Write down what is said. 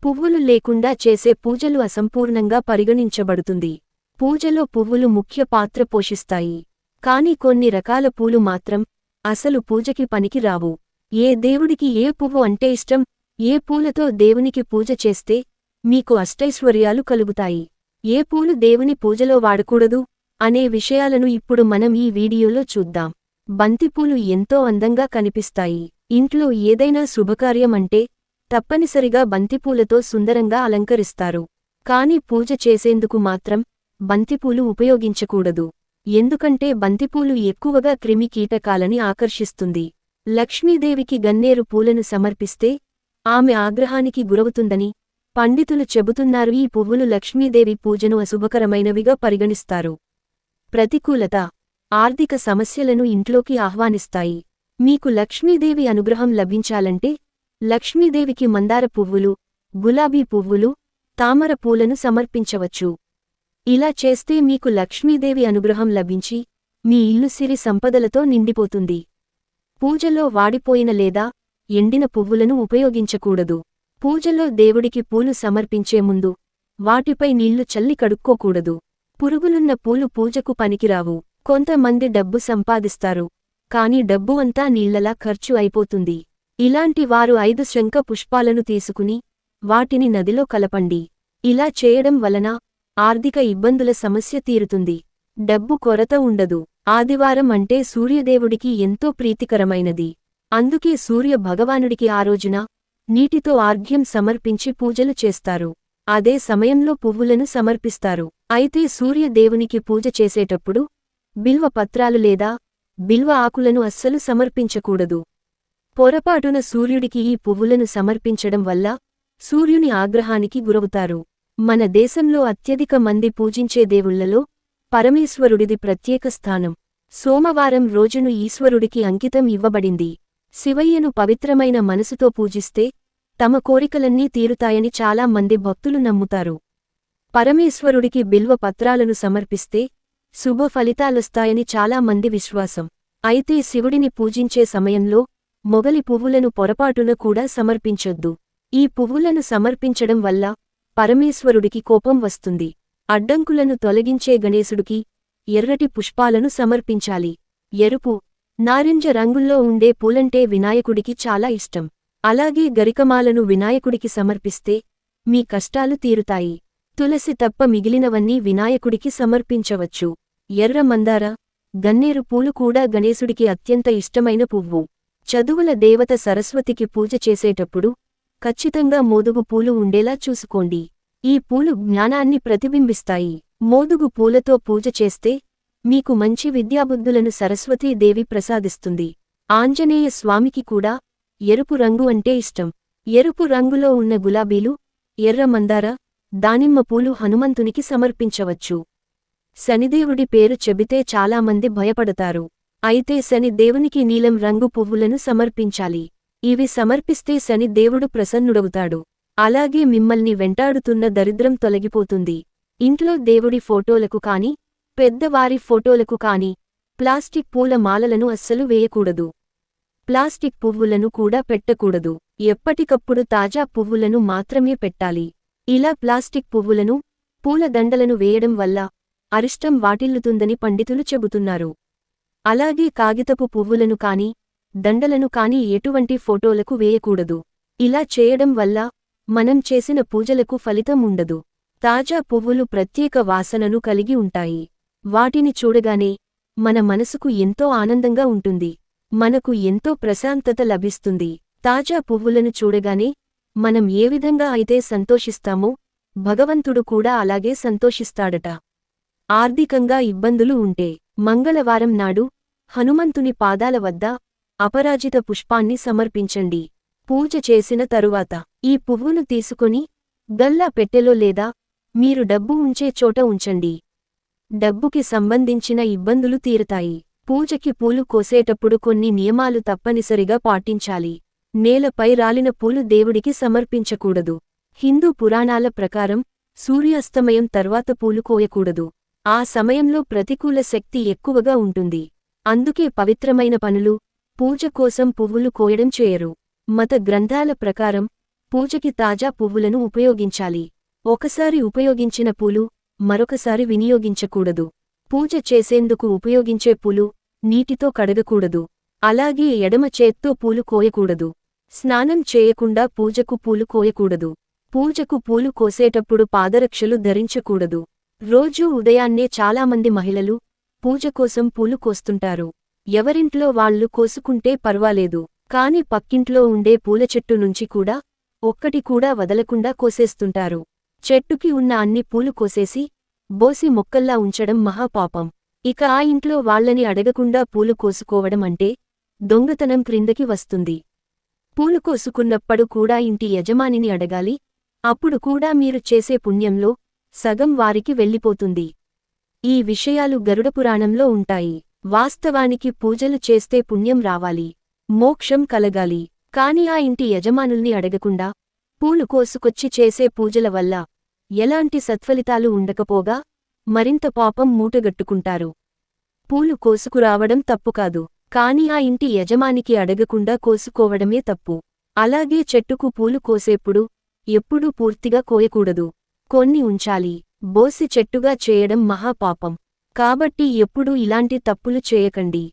పువ్వులు లేకుండా చేసే పూజలు అసంపూర్ణంగా పరిగణించబడుతుంది. పూజలో పువ్వులు ముఖ్య పాత్ర పోషిస్తాయి. కాని కొన్ని రకాల పూలు మాత్రం అసలు పూజకి పనికి రావు. ఏ దేవుడికి ఏ పువ్వు అంటే ఇష్టం, ఏ పూలతో దేవునికి పూజ చేస్తే మీకు అష్టైశ్వర్యాలు కలుగుతాయి, ఏ పూలు దేవుని పూజలో వాడకూడదు అనే విషయాలను ఇప్పుడు మనం ఈ వీడియోలో చూద్దాం. బంతిపూలు ఎంతో అందంగా కనిపిస్తాయి. ఇంట్లో ఏదైనా శుభకార్యం అంటే తప్పనిసరిగా బంతిపూలతో సుందరంగా అలంకరిస్తారు. కాని పూజ చేసేందుకు మాత్రం బంతిపూలు ఉపయోగించకూడదు. ఎందుకంటే బంతిపూలు ఎక్కువగా క్రిమి కీటకాలని ఆకర్షిస్తుంది. లక్ష్మీదేవికి గన్నేరు పూలను సమర్పిస్తే ఆమె ఆగ్రహానికి గురవుతుందని పండితులు చెబుతున్నారు. ఈ పువ్వులు లక్ష్మీదేవి పూజను అశుభకరమైనవిగా పరిగణిస్తారు. ప్రతికూలత, ఆర్థిక సమస్యలను ఇంట్లోకి ఆహ్వానిస్తాయి. మీకు లక్ష్మీదేవి అనుగ్రహం లభించాలంటే లక్ష్మీదేవికి మందార పువ్వులు, గులాబీ పువ్వులు, తామర పూలను సమర్పించవచ్చు. ఇలా చేస్తే మీకు లక్ష్మీదేవి అనుగ్రహం లభించి మీ ఇల్లు సిరి సంపదలతో నిండిపోతుంది. పూజలో వాడిపోయిన లేదా ఎండిన పువ్వులను ఉపయోగించకూడదు. పూజలో దేవుడికి పూలు సమర్పించే ముందు వాటిపై నీళ్లు చల్లి కడుక్కోకూడదు. పురుగులున్న పూలు పూజకు పనికిరావు. కొంతమంది డబ్బు సంపాదిస్తారు, కాని డబ్బు అంతా నీళ్లలా ఖర్చు అయిపోతుంది. ఇలాంటి వారు 5 శంఖ పుష్పాలను తీసుకుని వాటిని నదిలో కలపండి. ఇలా చేయడం వలన ఆర్థిక ఇబ్బందుల సమస్య తీరుతుంది, డబ్బు కొరత ఉండదు. ఆదివారం అంటే సూర్యదేవుడికి ఎంతో ప్రీతికరమైనది. అందుకే సూర్య భగవానుడికి ఆ రోజున నీటితో ఆర్ఘ్యం సమర్పించి పూజలు చేస్తారు. అదే సమయంలో పువ్వులను సమర్పిస్తారు. అయితే సూర్యదేవునికి పూజ చేసేటప్పుడు బిల్వ పత్రాలు లేదా బిల్వ ఆకులను అస్సలు సమర్పించకూడదు. పొరపాటున సూర్యుడికి ఈ పువ్వులను సమర్పించడం వల్ల సూర్యుని ఆగ్రహానికి గురవుతారు. మన దేశంలో అత్యధిక మంది పూజించే దేవుళ్లలో పరమేశ్వరుడిది ప్రత్యేక స్థానం. సోమవారం రోజును ఈశ్వరుడికి అంకితం ఇవ్వబడింది. శివయ్యను పవిత్రమైన మనసుతో పూజిస్తే తమ కోరికలన్నీ తీరుతాయని చాలా మంది భక్తులు నమ్ముతారు. పరమేశ్వరుడికి బిల్వ పత్రాలను సమర్పిస్తే శుభ ఫలితాలొస్తాయని చాలా మంది విశ్వాసం. అయితే శివుడిని పూజించే సమయంలో మొగలి పువ్వులను పొరపాటున కూడా సమర్పించొద్దు. ఈ పువ్వులను సమర్పించడం వల్ల పరమేశ్వరుడికి కోపం వస్తుంది. అడ్డంకులను తొలగించే గణేశుడికి ఎర్రటి పుష్పాలను సమర్పించాలి. ఎరుపు, నారింజ రంగుల్లో ఉండే పూలంటే వినాయకుడికి చాలా ఇష్టం. అలాగే గరికమాలను వినాయకుడికి సమర్పిస్తే మీ కష్టాలు తీరుతాయి. తులసి తప్ప మిగిలినవన్నీ వినాయకుడికి సమర్పించవచ్చు. ఎర్ర మందార, గన్నేరు పూలు కూడా గణేశుడికి అత్యంత ఇష్టమైన పువ్వు. చదువుల దేవత సరస్వతికి పూజ చేసేటప్పుడు ఖచ్చితంగా మోదుగు పూలు ఉండేలా చూసుకోండి. ఈ పూలు జ్ఞానాన్ని ప్రతిబింబిస్తాయి. మోదుగు పూలతో పూజ చేస్తే మీకు మంచి విద్యాబుద్ధులను సరస్వతీదేవి ప్రసాదిస్తుంది. ఆంజనేయ స్వామికి కూడా ఎరుపు రంగు అంటే ఇష్టం. ఎరుపు రంగులో ఉన్న గులాబీలు, ఎర్ర మందార, దానిమ్మ పూలు హనుమంతునికి సమర్పించవచ్చు. శనిదేవుడి పేరు చెబితే చాలామంది భయపడతారు. అయితే శని దేవునికి నీలం రంగు పువ్వులను సమర్పించాలి. ఇవి సమర్పిస్తే శని దేవుడు ప్రసన్నుడవుతాడు. అలాగే మిమ్మల్ని వెంటాడుతున్న దరిద్రం తొలగిపోతుంది. ఇంట్లో దేవుడి ఫోటోలకు కాని, పెద్దవారి ఫోటోలకు కాని ప్లాస్టిక్ పూల మాలలను అస్సలు వేయకూడదు. ప్లాస్టిక్ పువ్వులను కూడా పెట్టకూడదు. ఎప్పటికప్పుడు తాజా పువ్వులను మాత్రమే పెట్టాలి. ఇలా ప్లాస్టిక్ పువ్వులను, పూల దండలను వేయడం వల్ల అరిష్టం వాటిల్లుతుందని పండితులు చెబుతున్నారు. అలాగే కాగితపు పువ్వులను కాని, దండలను కాని ఎటువంటి ఫోటోలకు వేయకూడదు. ఇలా చేయడం వల్ల మనం చేసిన పూజలకు ఫలితం ఉండదు. తాజా పువ్వులు ప్రత్యేక వాసనను కలిగి ఉంటాయి. వాటిని చూడగానే మన మనసుకు ఎంతో ఆనందంగా ఉంటుంది. మనకు ఎంతో ప్రశాంతత లభిస్తుంది. తాజా పువ్వులను చూడగానే మనం ఏ విధంగా అయితే సంతోషిస్తామో భగవంతుడు కూడా అలాగే సంతోషిస్తాడట. ఆర్థికంగా ఇబ్బందులు ఉంటే మంగళవారం నాడు హనుమంతుని పాదాల వద్ద అపరాజిత పుష్పాన్ని సమర్పించండి. పూజ చేసిన తరువాత ఈ పువ్వును తీసుకొని గల్లా పెట్టెలో లేదా మీరు డబ్బు ఉంచే చోట ఉంచండి. డబ్బుకి సంబంధించిన ఇబ్బందులు తీరతాయి. పూజకి పూలు కోసేటప్పుడు కొన్ని నియమాలు తప్పనిసరిగా పాటించాలి. నేలపై రాలిన పూలు దేవుడికి సమర్పించకూడదు. హిందూ పురాణాల ప్రకారం సూర్యాస్తమయం తర్వాత పూలు కోయకూడదు. ఆ సమయంలో ప్రతికూల శక్తి ఎక్కువగా ఉంటుంది. అందుకే పవిత్రమైన పనులు, పూజ కోసం పువ్వులు కోయడం చేయరు. మత గ్రంథాల ప్రకారం పూజకి తాజా పువ్వులను ఉపయోగించాలి. ఒకసారి ఉపయోగించిన పూలు మరొకసారి వినియోగించకూడదు. పూజ చేసేందుకు ఉపయోగించే పూలు నీటితో కడగకూడదు. అలాగే ఎడమ చేత్తో పూలు కోయకూడదు. స్నానం చేయకుండా పూజకు పూలు కోయకూడదు. పూజకు పూలు కోసేటప్పుడు పాదరక్షలు ధరించకూడదు. రోజూ ఉదయాన్నే చాలామంది మహిళలు పూజ కోసం పూలు కోస్తుంటారు. ఎవరింట్లో వాళ్లు కోసుకుంటే పర్వాలేదు, కాని పక్కింట్లో ఉండే పూల చెట్టు నుంచి కూడా ఒక్కటి కూడా వదలకుండా కోసేస్తుంటారు. చెట్టుకి ఉన్న అన్ని పూలు కోసేసి బోసి మొక్కల్లా ఉంచడం మహాపాపం. ఇక ఆ ఇంట్లో వాళ్లని అడగకుండా పూలు కోసుకోవడం అంటే దొంగతనం క్రిందకి వస్తుంది. పూలు కోసుకున్నప్పుడు కూడా ఇంటి యజమానిని అడగాలి. అప్పుడు కూడా మీరు చేసే పుణ్యంలో సగం వారికి వెళ్ళిపోతుంది. ఈ విషయాలు గరుడపురాణంలో ఉంటాయి. వాస్తవానికి పూజలు చేస్తే పుణ్యం రావాలి, మోక్షం కలగాలి. కాని ఆ ఇంటి యజమానుల్ని అడగకుండా పూలు కోసుకొచ్చి చేసే పూజల వల్ల ఎలాంటి సత్ఫలితాలు ఉండకపోగా మరింత పాపం మూటగట్టుకుంటారు. పూలు కోసుకురావడం తప్పుకాదు, కాని ఆ ఇంటి యజమానికి అడగకుండా కోసుకోవడమే తప్పు. అలాగే చెట్టుకు పూలు కోసేప్పుడు ఎప్పుడూ పూర్తిగా కోయకూడదు, కొన్ని ఉంచాలి. బోసి చెట్టుగా చేయడం మహాపాపం. కాబట్టి ఎప్పుడూ ఇలాంటి తప్పులు చేయకండి.